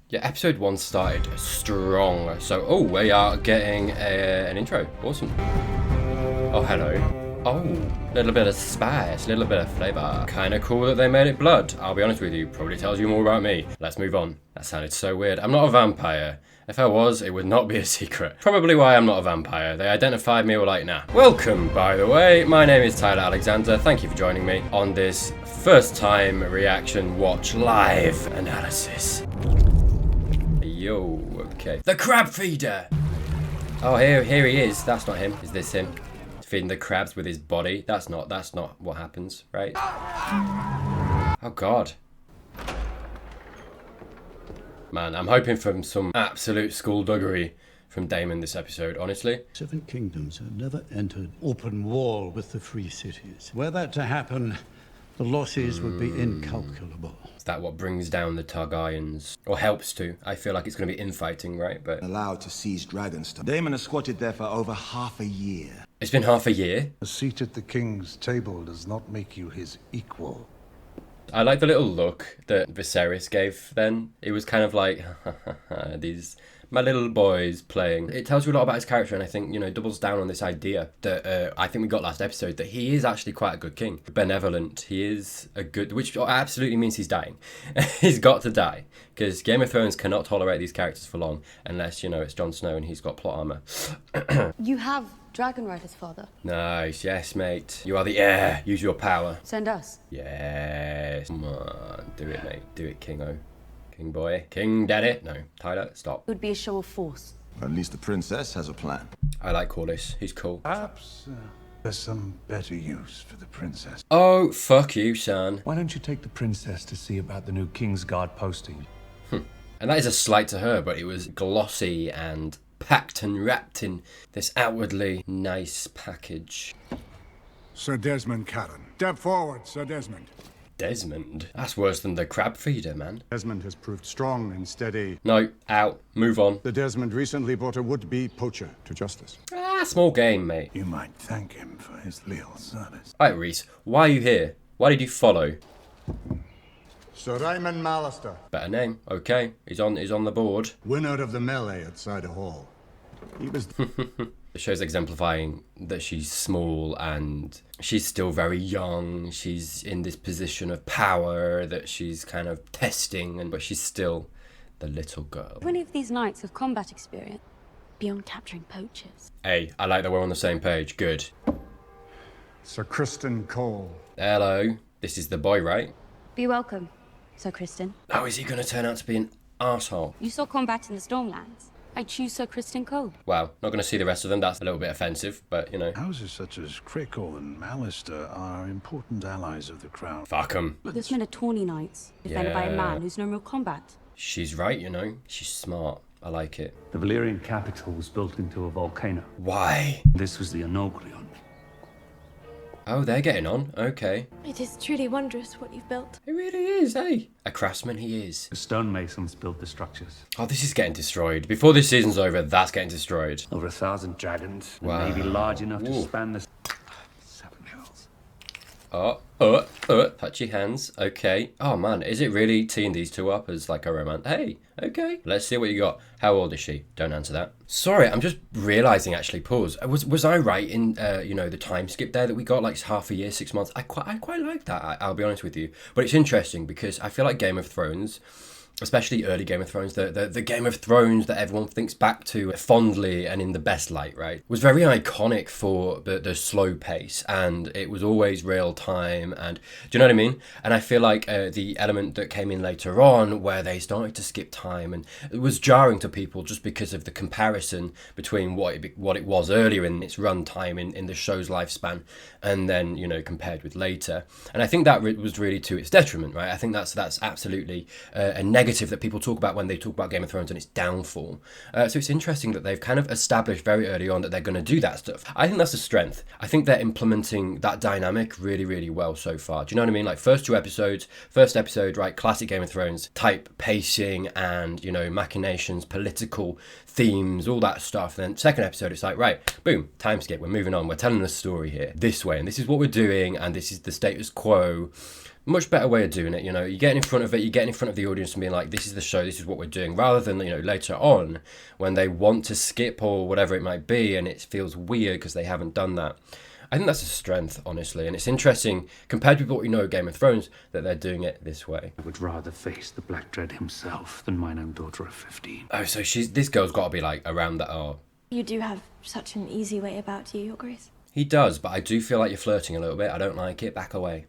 Yeah, episode 1 started strong. So, oh, we are getting an intro. Awesome. Oh, hello. Oh, a little bit of spice, a little bit of flavour. Kind of cool that they made it blood. I'll be honest with you, probably tells you more about me. Let's move on. That sounded so weird. I'm not a vampire. If I was, it would not be a secret. Probably why I'm not a vampire. They identified me, were like, nah. Welcome, by the way. My name is Tyler Alexander. Thank you for joining me on this first time reaction watch live analysis. Yo, okay. The crab feeder! Oh, here he is. That's not him. Is this him? Feeding the crabs with his body. That's not what happens, right? Oh God. Man, I'm hoping for some absolute skullduggery from Daemon this episode, honestly. 7 kingdoms have never entered open war with the free cities. Were that to happen, the losses would be incalculable. Is that what brings down the Targaryens? Or helps to? I feel like it's going to be infighting, right? But allowed to seize Dragonstone. Daemon has squatted there for over half a year. It's been half a year. A seat at the king's table does not make you his equal. I like the little look that Viserys gave then. It was kind of like, these, my little boys playing. It tells you a lot about his character, and I think, you know, doubles down on this idea that I think we got last episode, that he is actually quite a good king. Benevolent. He is a good, which absolutely means he's dying. He's got to die, because Game of Thrones cannot tolerate these characters for long, unless, you know, it's Jon Snow and he's got plot armor. You have Dragon Rider's father. Nice, yes, mate. You are the heir. Use your power. Send us. Yes. Come on, do it, mate. Do it, King-o. King boy. King daddy. No, Tyler, stop. It would be a show of force. At least the princess has a plan. I like Corlys. He's cool. Perhaps there's some better use for the princess. Oh, fuck you, son. Why don't you take the princess to see about the new King's Guard posting? And that is a slight to her, but it was glossy and packed and wrapped in this outwardly nice package. Sir Desmond Caron. Step forward, Sir Desmond. Desmond? That's worse than the crab feeder, man. Desmond has proved strong and steady. No, out. Move on. Sir Desmond recently brought a would-be poacher to justice. Ah, small game, mate. You might thank him for his leal service. Alright, Rhys, why are you here? Why did you follow? Sir Raymond Mallister. Better name. Okay, he's on the board. Winner of the melee at Cider Hall. He was... The show's exemplifying that she's small and she's still very young. She's in this position of power that she's kind of testing, but she's still the little girl. How many of these knights have combat experience beyond capturing poachers? Hey, I like that we're on the same page. Good. Sir Criston Cole. Hello. This is the boy, right? Be welcome, Sir Criston. Oh, is he going to turn out to be an arsehole? You saw combat in the Stormlands. I choose Sir Criston Cole. Wow, not going to see the rest of them. That's a little bit offensive, but, you know. Houses such as Crickle and Mallister are important allies of the crown. Fuck 'em. Those men are tawny knights, defended by a Yeah. man who's known real combat. She's right, you know. She's smart. I like it. The Valyrian capital was built into a volcano. Why? This was the Onogrion. Oh, they're getting on. Okay. It is truly wondrous what you've built. He really is, hey. A craftsman he is. The stonemasons built the structures. Oh, this is getting destroyed. Before this season's over, that's getting destroyed. Over 1,000 dragons. Wow. Maybe large enough Ooh. to span the 7 hills. Touchy hands. Okay. Oh, man. Is it really teeing these two up as like a romance? Hey, okay. Let's see what you got. How old is she? Don't answer that. Sorry, I'm just realising, actually, pause. Was I right in, you know, the time skip there that we got, like half a year, 6 months? I quite like that, I'll be honest with you. But it's interesting because I feel like Game of Thrones, especially early Game of Thrones, the Game of Thrones that everyone thinks back to fondly and in the best light, right, was very iconic for the slow pace, and it was always real time, and do you know what I mean? And I feel like the element that came in later on where they started to skip time, and it was jarring to people just because of the comparison between what it was earlier in its run time in the show's lifespan, and then, you know, compared with later. And I think that was really to its detriment, right? I think that's absolutely a negative that people talk about when they talk about Game of Thrones and its downfall. So it's interesting that they've kind of established very early on that they're going to do that stuff. I think that's a strength. I think they're implementing that dynamic really, really well so far. Do you know what I mean? Like first episode, right, classic Game of Thrones type pacing and, you know, machinations, political themes, all that stuff. And then second episode, it's like, right, boom, time skip, we're moving on. We're telling a story here this way, and this is what we're doing, and this is the status quo. Much better way of doing it, you know. You get in front of it, you get in front of the audience and being like, this is the show, this is what we're doing, rather than, you know, later on when they want to skip or whatever it might be and it feels weird because they haven't done that. I think that's a strength, honestly, and it's interesting compared with what we know of Game of Thrones that they're doing it this way. I would rather face the Black Dread himself than mine own daughter of 15. Oh, so this girl's got to be like around that. Oh, You do have such an easy way about you, Your Grace. he does, but I do feel like you're flirting a little bit. I don't like it. Back away.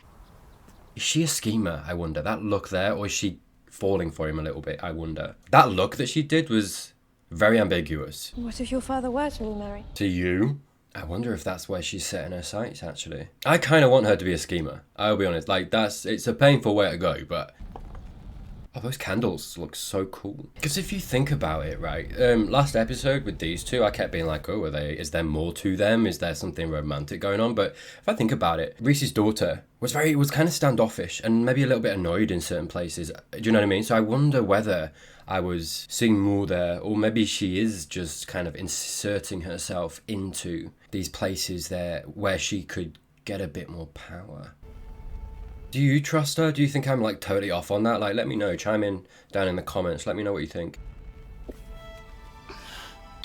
Is she a schemer, I wonder? That look there, or is she falling for him a little bit, I wonder? That look that she did was very ambiguous. What if your father were to remarry? To you? I wonder if that's where she's setting her sights, actually. I kind of want her to be a schemer. I'll be honest. Like, it's a painful way to go, but... Oh, those candles look so cool. Because if you think about it, right, last episode with these two, I kept being like, oh, is there more to them? Is there something romantic going on? But if I think about it, Rhys's daughter was kind of standoffish and maybe a little bit annoyed in certain places. Do you know what I mean? So I wonder whether I was seeing more there, or maybe she is just kind of inserting herself into these places there where she could get a bit more power. Do you trust her? Do you think I'm like totally off on that? Like, let me know. Chime in down in the comments. Let me know what you think. Do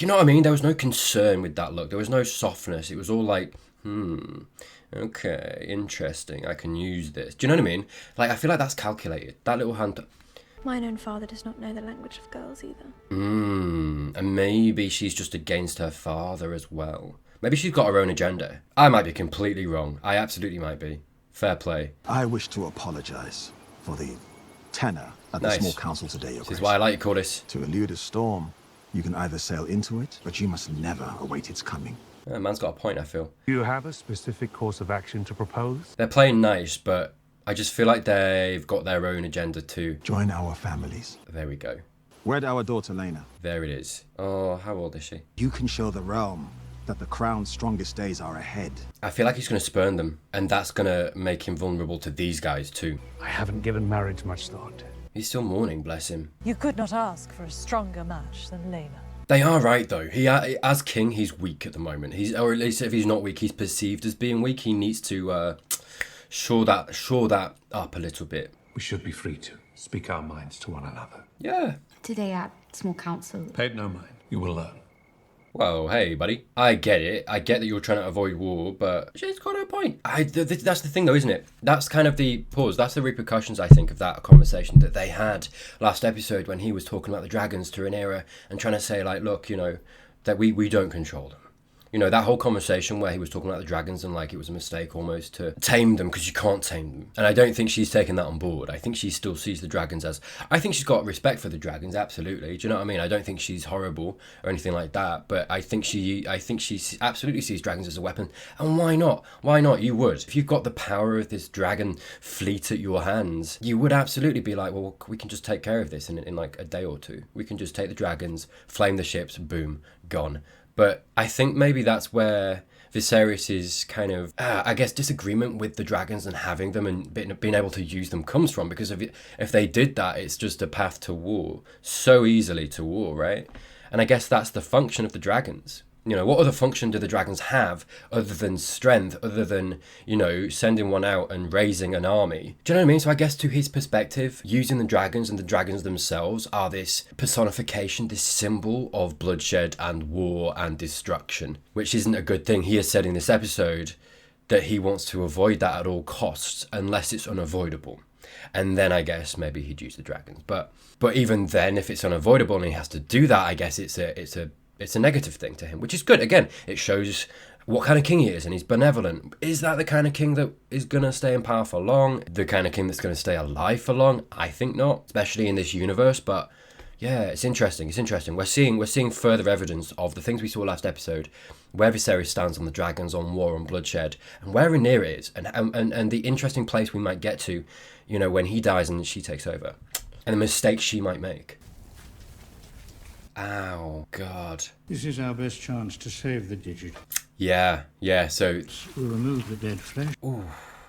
you know what I mean? There was no concern with that look. There was no softness. It was all like, okay, interesting. I can use this. Do you know what I mean? Like, I feel like that's calculated. That little hand... Mine own father does not know the language of girls either. And maybe she's just against her father as well. Maybe she's got her own agenda. I might be completely wrong. I absolutely might be. Fair play. I wish to apologize for the tenor at the small council today, Your Grace. This is why I like you call this. To elude a storm, you can either sail into it, but you must never await its coming. Man's got a point, I feel. Do you have a specific course of action to propose? They're playing nice, but I just feel like they've got their own agenda too. Join our families. There we go. Wed our daughter, Rhaenyra. There it is. Oh, how old is she? You can show the realm that the crown's strongest days are ahead. I feel like he's going to spurn them, and that's going to make him vulnerable to these guys too. I haven't given marriage much thought. He's still mourning, bless him. You could not ask for a stronger match than Rhaenyra. They are right though. He, as king, he's weak at the moment. Or at least if he's not weak, he's perceived as being weak. He needs to shore that up a little bit. We should be free to speak our minds to one another. Yeah. Today at small council. Pay it no mind. You will learn. Well, hey, buddy. I get it. I get that you're trying to avoid war, but she's got her point. That's the thing, though, isn't it? That's kind of the pause. That's the repercussions, I think, of that conversation that they had last episode when he was talking about the dragons to Rhaenyra and trying to say, like, look, you know, that we don't control them. You know, that whole conversation where he was talking about the dragons and like it was a mistake almost to tame them because you can't tame them. And I don't think she's taken that on board. I think she still sees the dragons as... I think she's got respect for the dragons, absolutely. Do you know what I mean? I don't think she's horrible or anything like that. But I think she absolutely sees dragons as a weapon. And why not? Why not? You would. If you've got the power of this dragon fleet at your hands, you would absolutely be like, well, we can just take care of this in like a day or two. We can just take the dragons, flame the ships, boom, gone. But I think maybe that's where Viserys' kind of, I guess, disagreement with the dragons and having them and being able to use them comes from. Because if they did that, it's just a path to war. So easily to war, right? And I guess that's the function of the dragons. You know, what other function do the dragons have other than strength, other than, you know, sending one out and raising an army? Do you know what I mean? So I guess to his perspective, using the dragons and the dragons themselves are this personification, this symbol of bloodshed and war and destruction, which isn't a good thing. He has said in this episode that he wants to avoid that at all costs unless it's unavoidable. And then I guess maybe he'd use the dragons. But even then, if it's unavoidable and he has to do that, I guess it's a negative thing to him, which is good. Again, it shows what kind of king he is, and he's benevolent. Is that the kind of king that is going to stay in power for long? The kind of king that's going to stay alive for long? I think not, especially in this universe. But yeah, it's interesting. It's interesting. We're seeing further evidence of the things we saw last episode, where Viserys stands on the dragons, on war, on bloodshed, and where Rhaenyra is, and the interesting place we might get to, you know, when he dies and she takes over, and the mistakes she might make. Ow, God. This is our best chance to save the digit. Yeah, so... We'll remove the dead flesh. Ooh,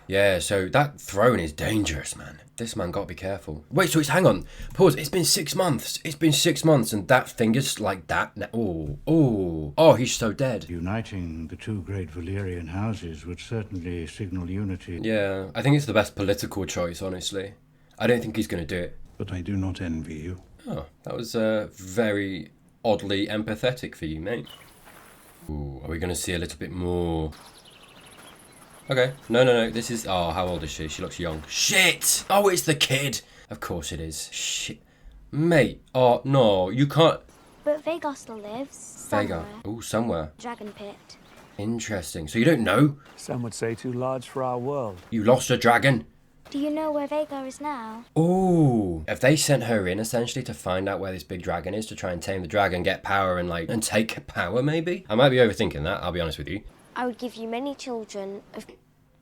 Yeah, so that throne is dangerous, man. This man gotta be careful. Wait, so hang on. Pause. It's been 6 months. It's been 6 months and that finger's like that. Oh, he's so dead. Uniting the two great Valyrian houses would certainly signal unity. Yeah, I think it's the best political choice, honestly. I don't think he's gonna do it. But I do not envy you. Oh, that was very oddly empathetic for you, mate. Ooh, are we gonna see a little bit more? Okay, no, this is... Oh, how old is she? She looks young. Shit! Oh, it's the kid! Of course it is. Shit. Mate, oh, no, you can't... But Vhagar still lives. Somewhere. Vhagar. Ooh, somewhere. Dragon Pit. Interesting. So you don't know? Some would say too large for our world. You lost a dragon? Do you know where Vhagar is now? Ooh. Have they sent her in, essentially, to find out where this big dragon is, to try and tame the dragon, get power, and, like, and take power, maybe? I might be overthinking that, I'll be honest with you. I would give you many children of...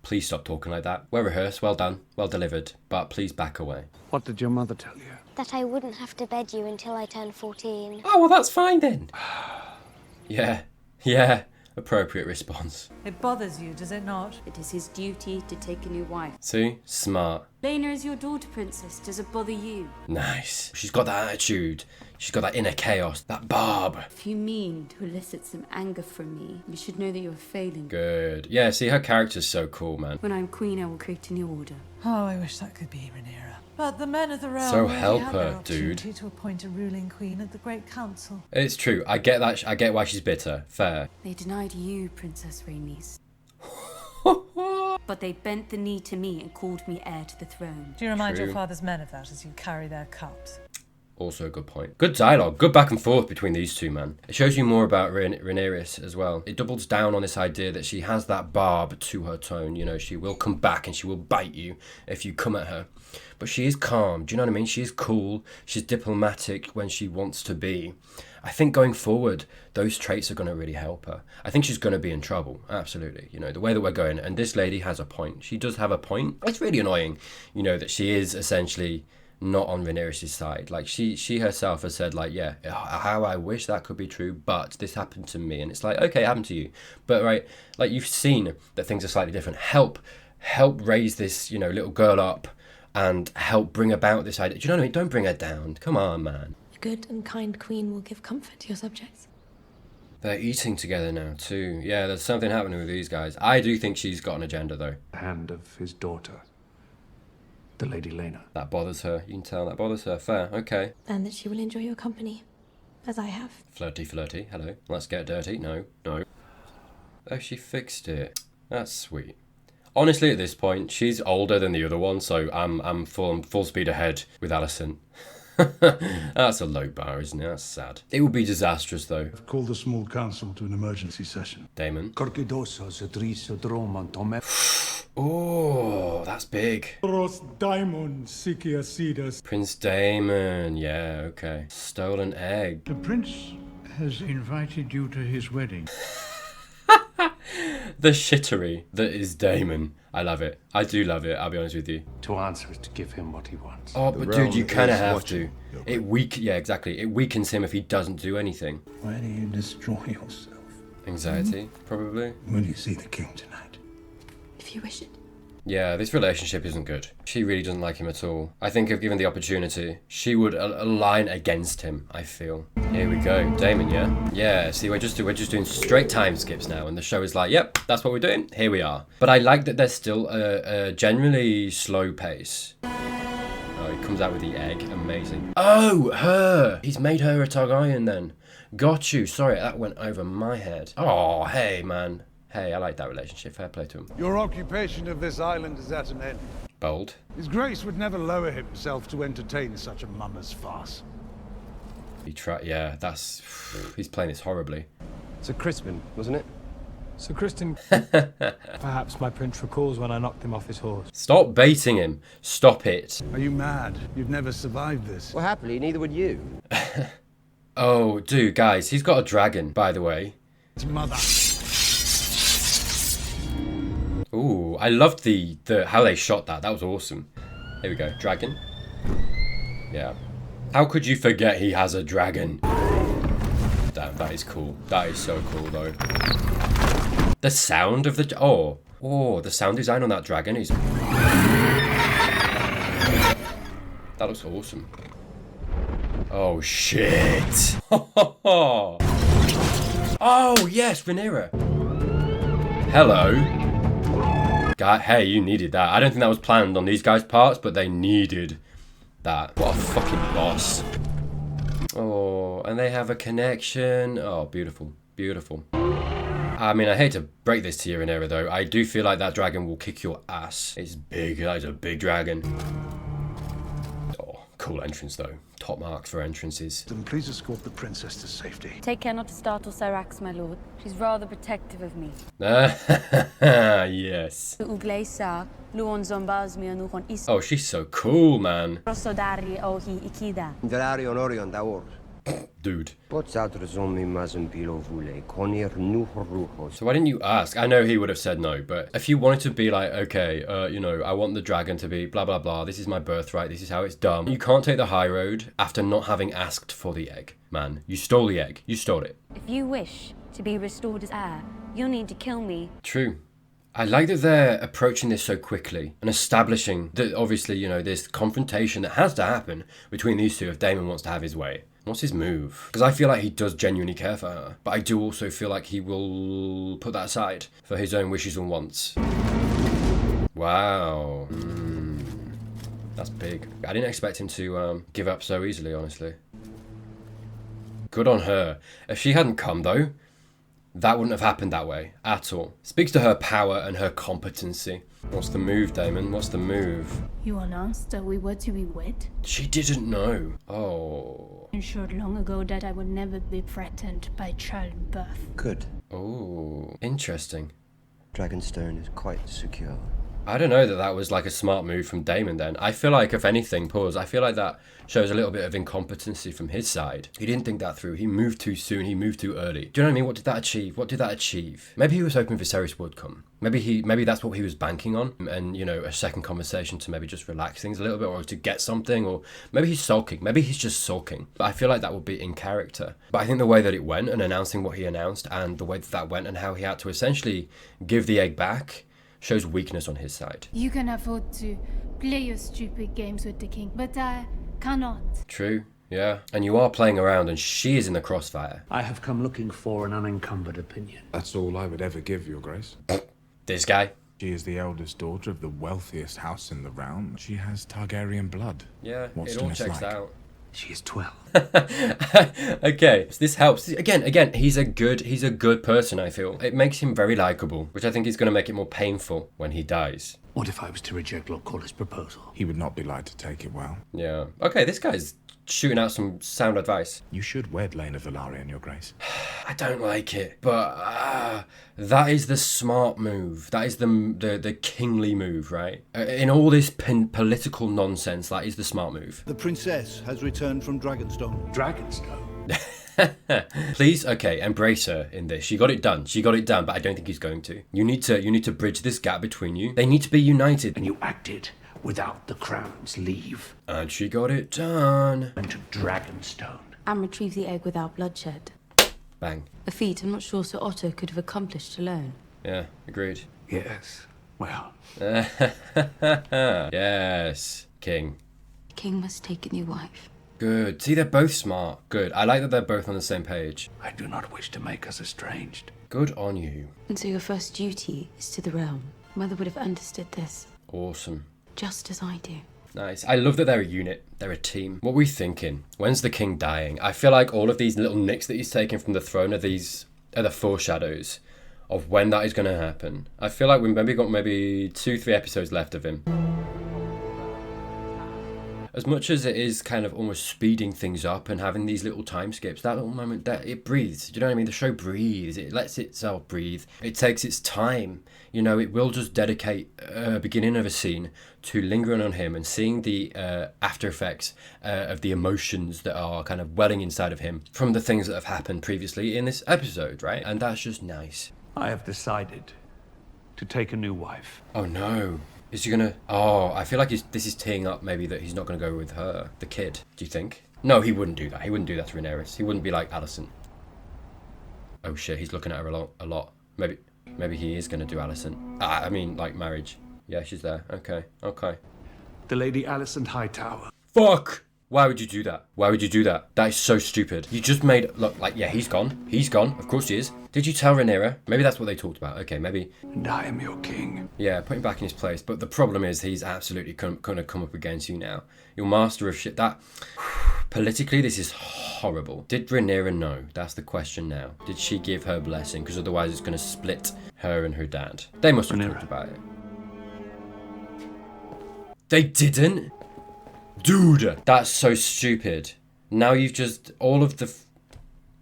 Please stop talking like that. Well rehearsed, well done, well delivered, but please back away. What did your mother tell you? That I wouldn't have to bed you until I turned 14. Oh, well, that's fine then. Yeah. Appropriate response. It bothers you, does it not? It is his duty to take a new wife. See? Smart. Rhaenyra is your daughter, princess. Does it bother you? Nice. She's got that attitude. She's got that inner chaos. That barb. If you mean to elicit some anger from me, you should know that you're failing. Good. Yeah, see, her character's so cool, man. When I'm queen, I will create a new order. Oh, I wish that could be Rhaenyra. But the men of the realm So already help have her, their opportunity dude. to appoint a ruling queen at the Great Council. It's true. I get that. I get why she's bitter. Fair. They denied you, Princess Rhaenys. But they bent the knee to me and called me heir to the throne. Do you remind True. your father's men of that as you carry their cups? Also a good point. Good dialogue. Good back and forth between these two, man. It shows you more about Rhaenyra as well. It doubles down on this idea that she has that barb to her tone. You know, she will come back and she will bite you if you come at her. But she is calm. Do you know what I mean? She is cool. She's diplomatic when she wants to be. I think going forward, those traits are going to really help her. I think she's going to be in trouble. Absolutely. You know, the way that we're going. And this lady has a point. She does have a point. It's really annoying, you know, that she is essentially not on Rhaenyra's side. Like, she herself has said, like, yeah, how I wish that could be true, but this happened to me. And it's like, okay, it happened to you. But, right, like, you've seen that things are slightly different. Help raise this, you know, little girl up and help bring about this idea. Do you know what I mean? Don't bring her down. Come on, man. A good and kind queen will give comfort to your subjects. They're eating together now, too. Yeah, there's something happening with these guys. I do think she's got an agenda, though. The hand of his daughter, the Lady Lena. That bothers her. You can tell that bothers her. Fair. Okay. And that she will enjoy your company, as I have. Flirty. Hello. Let's get dirty. No. Oh, she fixed it. That's sweet. Honestly, at this point, she's older than the other one, so I'm full speed ahead with Alicent. That's a low bar, isn't it? That's sad. It would be disastrous, though. I've called the small council to an emergency session. Daemon. Oh, Oh, that's big. Daemon Sikiasidas. Prince Daemon. Yeah, okay. Stolen egg. The prince has invited you to his wedding. The shittery that is Daemon. I love it. I do love it, I'll be honest with you. to answer is to give him what he wants. Oh, but dude, you kind of have to. Yeah, exactly. It weakens him if he doesn't do anything. Why do you destroy yourself? Anxiety, probably. Will you see the king tonight? If you wish it. Yeah, this relationship isn't good. She really doesn't like him at all. I think if given the opportunity, she would align against him, I feel. Here we go. Daemon, yeah? Yeah, see, we're just doing straight time skips now, and the show is like, yep, that's what we're doing. Here we are. But I like that there's still a generally slow pace. Oh, he comes out with the egg. Amazing. Oh, her! He's made her a Targaryen then. Got you. Sorry, that went over my head. Oh, hey, man. Hey, I like that relationship. Fair play to him. Your occupation of this island is at an end. Bold. His Grace would never lower himself to entertain such a mummer's farce. Yeah, that's... He's playing this horribly. Sir Crispin, wasn't it? Sir Crispin. Perhaps my prince recalls when I knocked him off his horse. Stop baiting him. Stop it. Are you mad? You'd never survive this. Well, happily, neither would you. Oh, dude, guys, he's got a dragon, by the way. It's mother. Ooh, I loved the how they shot that. That was awesome. Here we go. Dragon. Yeah. How could you forget he has a dragon? Damn, that is cool. That is so cool, though. The sound of the... Oh. Oh, the sound design on that dragon is... That looks awesome. Oh, shit. Oh, yes, Rhaenyra. Hello. God, hey, you needed that. I don't think that was planned on these guys' parts, but they needed that. What a fucking boss. Oh, and they have a connection. Oh, beautiful. Beautiful. I mean, I hate to break this to you, Rhaenyra, though. I do feel like that dragon will kick your ass. It's big. That is a big dragon. Oh, cool entrance, though. Top marks for entrances. Then please escort the princess to safety. Take care not to startle Syrax, my lord. She's rather protective of me. Yes. Oh, she's so cool, man. Dude. So why didn't you ask? I know he would have said no, but if you wanted to be like, okay, you know, I want the dragon to be blah, blah, blah. This is my birthright. This is how it's done. You can't take the high road after not having asked for the egg, man. You stole the egg. You stole it. If you wish to be restored as heir, you'll need to kill me. True. I like that they're approaching this so quickly and establishing that obviously, you know, this confrontation that has to happen between these two if Daemon wants to have his way. What's his move? Because I feel like he does genuinely care for her, but I do also feel like he will put that aside for his own wishes and wants. Wow. That's big. I didn't expect him to give up so easily, honestly. Good on her. If she hadn't come, though, that wouldn't have happened that way at all. Speaks to her power and her competency. What's the move, Daemon? What's the move? You announced that we were to be wed? She didn't know. Oh. Ensured long ago that I would never be threatened by childbirth. Good. Oh, interesting. Dragonstone is quite secure. I don't know that that was like a smart move from Daemon then. I feel like, if anything, pause, I feel like that shows a little bit of incompetency from his side. He didn't think that through. He moved too soon. He moved too early. Do you know what I mean? What did that achieve? What did that achieve? Maybe he was hoping Viserys would come. Maybe that's what he was banking on. And, you know, a second conversation to maybe just relax things a little bit or to get something. Or maybe he's sulking. Maybe he's just sulking. But I feel like that would be in character. But I think the way that it went and announcing what he announced and the way that that went and how he had to essentially give the egg back shows weakness on his side. You can afford to play your stupid games with the king, but I cannot. True, yeah. And you are playing around and she is in the crossfire. I have come looking for an unencumbered opinion. That's all I would ever give, Your Grace. This guy? She is the eldest daughter of the wealthiest house in the realm. She has Targaryen blood. Yeah, it all checks out. She is 12. Okay, so this helps. Again, he's a good person, I feel. It makes him very likable, which I think is going to make it more painful when he dies. What if I was to reject Lord Corlys' proposal? He would not be likely to take it well. Yeah. Okay, this guy's shooting out some sound advice. You should wed Lena Velaryon, Your Grace. I don't like it, but that is the smart move. That is the kingly move, right? In all this political nonsense, that is the smart move. The princess has returned from Dragonstone. Dragonstone? Please, okay, embrace her in this. She got it done, but I don't think he's going to. You need to bridge this gap between you. They need to be united. And you acted without the crown's leave. And she got it done. And to Dragonstone. And retrieve the egg without bloodshed. Bang. A feat I'm not sure Sir Otto could have accomplished alone. Yeah, agreed. Yes, well. Yes, King. The king must take a new wife. Good. See, they're both smart. Good. I like that they're both on the same page. I do not wish to make us estranged. Good on you. And so your first duty is to the realm. Mother would have understood this. Awesome. Just as I do. Nice. I love that they're a unit. They're a team. What were we thinking? When's the king dying? I feel like all of these little nicks that he's taken from the throne are the foreshadows of when that is going to happen. I feel like we've maybe got 2-3 episodes left of him. As much as it is kind of almost speeding things up and having these little time skips, that little moment, that it breathes. Do you know what I mean? The show breathes. It lets itself breathe. It takes its time. You know, it will just dedicate a beginning of a scene to lingering on him and seeing the after effects of the emotions that are kind of welling inside of him from the things that have happened previously in this episode, right? And that's just nice. I have decided to take a new wife. Oh no. Is he gonna... Oh, I feel like this is teeing up maybe that he's not gonna go with her, the kid. Do you think? No, he wouldn't do that. He wouldn't do that to Rhaenyra. He wouldn't be like Alicent. Oh shit, he's looking at her a lot. Maybe... Maybe he is going to do Alicent. I mean, like, marriage. Yeah, she's there. Okay, okay. The Lady Alicent Hightower. Fuck! Why would you do that? Why would you do that? That is so stupid. You just made... Look, like, yeah, he's gone. He's gone. Of course he is. Did you tell Rhaenyra? Maybe that's what they talked about. Okay, maybe... And I am your king. Yeah, put him back in his place. But the problem is he's absolutely going to come up against you now. Your master of shit. That... Politically, this is horrible. Did Rhaenyra know? That's the question now. Did she give her blessing? Because otherwise it's going to split her and her dad. They must have talked about it. They didn't? Dude, that's so stupid. Now you've just... All of the...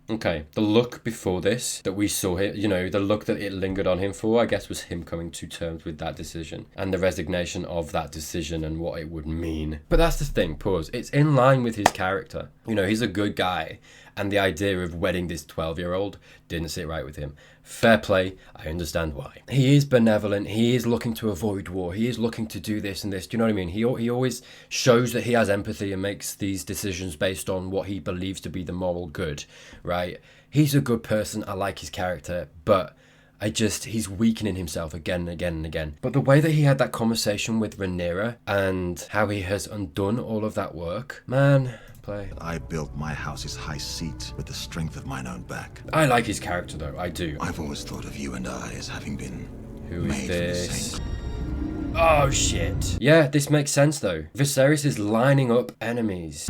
Okay, the look before this that we saw here, you know, the look that it lingered on him for, I guess, was him coming to terms with that decision and the resignation of that decision and what it would mean. But that's the thing, pause. It's in line with his character. You know, he's a good guy, and the idea of wedding this 12-year-old didn't sit right with him. Fair play, I understand why. He is benevolent, he is looking to avoid war, he is looking to do this and this, do you know what I mean? He always shows that he has empathy and makes these decisions based on what he believes to be the moral good, right? He's a good person, I like his character, but he's weakening himself again and again and again. But the way that he had that conversation with Rhaenyra and how he has undone all of that work, man... I built my house's high seat with the strength of mine own back. I like his character though, I do. I've always thought of you and I as having been Who is made this? from the same. Oh shit. Yeah, this makes sense though. Viserys is lining up enemies.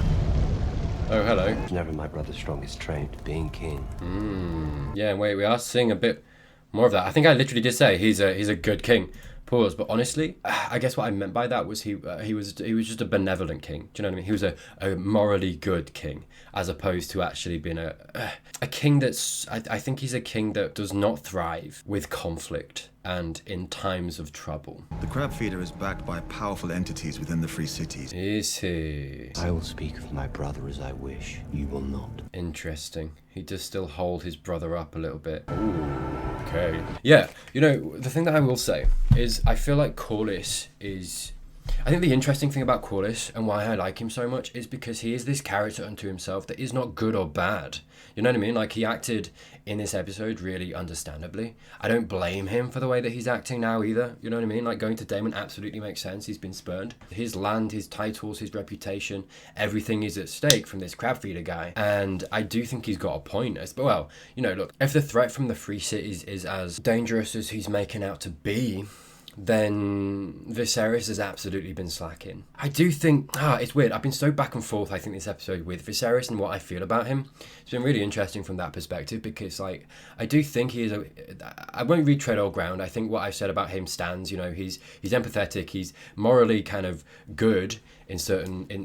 Oh, hello. Never my brother's strongest trait, being king. Yeah, wait, we are seeing a bit more of that. I think I literally did say he's a good king. Pause, but honestly, I guess what I meant by that was he was just a benevolent king. Do you know what I mean? He was a morally good king, as opposed to actually being a king that's... I think he's a king that does not thrive with conflict and in times of trouble. The crab feeder is backed by powerful entities within the free cities. Is he? I will speak of my brother as I wish. You will not. Interesting. He does still hold his brother up a little bit. Ooh, okay. Yeah, you know, the thing that I will say is I feel like Corlys is... I think the interesting thing about Corlys and why I like him so much is because he is this character unto himself that is not good or bad. You know what I mean? Like, he acted in this episode really understandably. I don't blame him for the way that he's acting now either. You know what I mean? Like, going to Daemon absolutely makes sense. He's been spurned. His land, his titles, his reputation, everything is at stake from this crab feeder guy. And I do think he's got a point. But, well, you know, look, if the threat from the free cities is as dangerous as he's making out to be, then Viserys has absolutely been slacking. I do think... it's weird. I've been so back and forth, I think, this episode with Viserys and what I feel about him. It's been really interesting from that perspective because, like, I do think he is a... I won't retread old ground. I think what I've said about him stands. You know, he's empathetic. He's morally kind of good in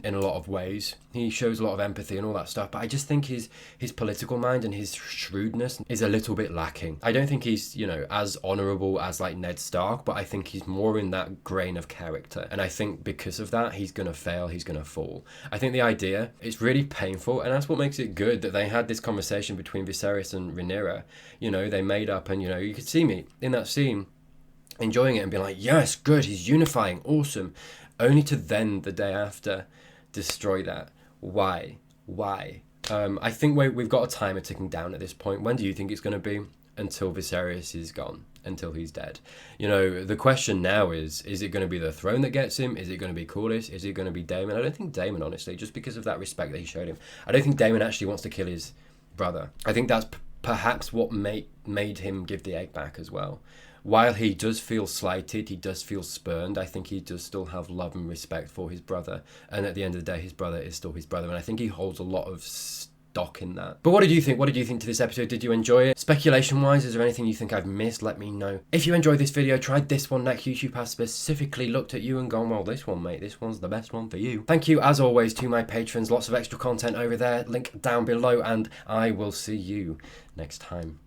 a lot of ways. He shows a lot of empathy and all that stuff, but I just think his political mind and his shrewdness is a little bit lacking. I don't think he's, you know, as honourable as like Ned Stark, but I think he's more in that grain of character, and I think because of that he's gonna fail, he's gonna fall. I think the idea is really painful, and that's what makes it good that they had this conversation between Viserys and Rhaenyra. You know, they made up, and you know, you could see me in that scene enjoying it and being like, yes, good, he's unifying, awesome, only to then the day after destroy that. Why? I think we've got a timer ticking down at this point. When do you think it's going to be? Until Viserys is gone, until he's dead. You know, the question now is it going to be the throne that gets him? Is it going to be Corlys? Is it going to be Daemon? I don't think Daemon, honestly, just because of that respect that he showed him. I don't think Daemon actually wants to kill his brother. I think that's perhaps what made him give the egg back as well. While he does feel slighted, he does feel spurned, I think he does still have love and respect for his brother. And at the end of the day, his brother is still his brother. And I think he holds a lot of stock in that. But what did you think? What did you think to this episode? Did you enjoy it? Speculation-wise, is there anything you think I've missed? Let me know. If you enjoyed this video, tried this one next, YouTube has specifically looked at you and gone, well, this one, mate, this one's the best one for you. Thank you, as always, to my patrons. Lots of extra content over there. Link down below, and I will see you next time.